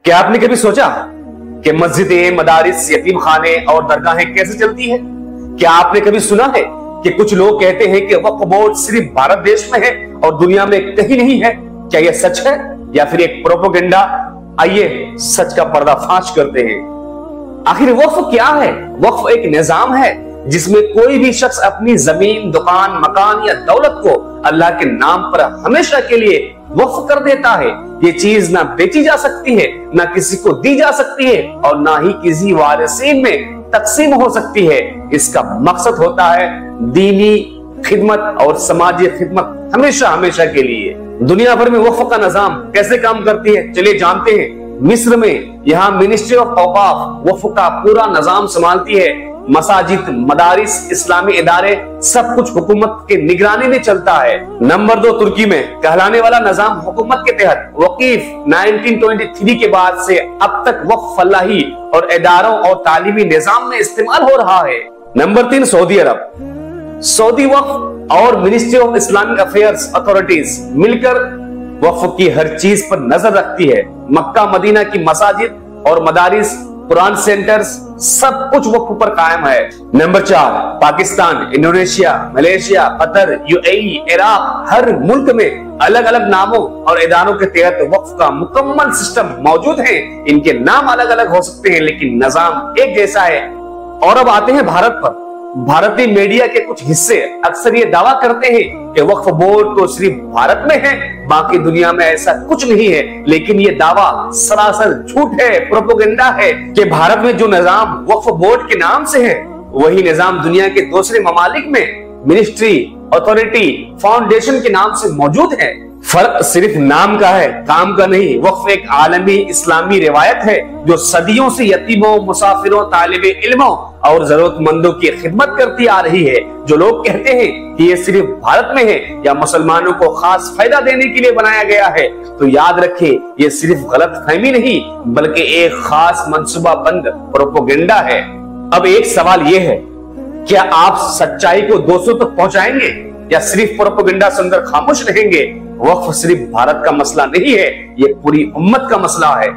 क्या आपने कभी सोचा कि मस्जिदें, मदारिस, यतीम खाने और दरगाहें कैसे चलती है? क्या आपने कभी सुना है कि कुछ लोग कहते हैं कि वक्फ बोर्ड सिर्फ भारत देश में है और दुनिया में कहीं नहीं है? क्या यह सच है या फिर एक प्रोपेगेंडा? आइए सच का पर्दाफाश करते हैं। आखिर वक्फ क्या है? वक्फ एक निजाम है जिसमें कोई भी शख्स अपनी जमीन, दुकान, मकान या दौलत को अल्लाह के नाम पर हमेशा के लिए वक्फ कर देता है। ये चीज ना बेची जा सकती है, ना किसी को दी जा सकती है और ना ही किसी वारिसीन में तकसीम हो सकती है। इसका मकसद होता है दीनी खिदमत और समाजी खिदमत हमेशा हमेशा के लिए। दुनिया भर में वक्फ का निजाम कैसे काम करती है चलिए जानते हैं। मिस्र में यहाँ मिनिस्ट्री ऑफ औकाफ वक्फ का पूरा निजाम संभालती है। मसाजिद, मदारिस, इस्लामी इदारे सब कुछ हुकूमत के निगरानी में चलता है। नंबर 2 तुर्की में कहलाने वाला निजाम हुकूमत के तहत वकीफ 1923 के बाद से अब तक वक्फ फलाही और इदारों और तालीमी निजाम में इस्तेमाल हो रहा है। नंबर 3 सऊदी अरब। सऊदी वक्फ और ministry of Islamic affairs authorities मिलकर वक्फ की हर चीज पर नजर रखती है। मक्का मदीना की मसाजिद और मदारिस, कुरान सेंटर्स सब कुछ वक्फ पर कायम है। Number 4 Pakistan, Indonesia, Malaysia, Qatar, UAE, Iraq, हर मुल्क में अलग अलग नामों और इदारों के तहत वक्फ का मुकम्मल सिस्टम मौजूद है। इनके नाम अलग अलग हो सकते हैं लेकिन निजाम एक जैसा है। और अब आते हैं भारत पर। भारतीय मीडिया के कुछ हिस्से अक्सर ये दावा करते हैं कि वक्फ बोर्ड तो सिर्फ भारत में है, बाकी दुनिया में ऐसा कुछ नहीं है। लेकिन ये दावा सरासर झूठ है, प्रोपेगेंडा है कि भारत में जो निजाम वक्फ बोर्ड के नाम से है वही निजाम दुनिया के दूसरे ममालिक में मिनिस्ट्री, अथॉरिटी, फाउंडेशन के नाम से मौजूद है। फर्क सिर्फ नाम का है, काम का नहीं। वक्फ एक आलमी इस्लामी रिवायत है जो सदियों से यतीमों, मुसाफिरों, तालिबे इल्मों और जरूरतमंदों की खिदमत करती आ रही है। जो लोग कहते हैं कि ये सिर्फ भारत में है या मुसलमानों को खास फायदा देने के लिए बनाया गया है, तो याद रखें ये सिर्फ गलतफहमी नहीं बल्कि एक खास मंसूबाबंद प्रोपेगेंडा है। अब एक सवाल ये है, क्या आप सच्चाई को दोस्तों तक पहुंचाएंगे या सिर्फ प्रोपेगेंडा सुनकर खामोश रहेंगे? वक्फ सिर्फ भारत का मसला नहीं है, ये पूरी उम्मत का मसला है।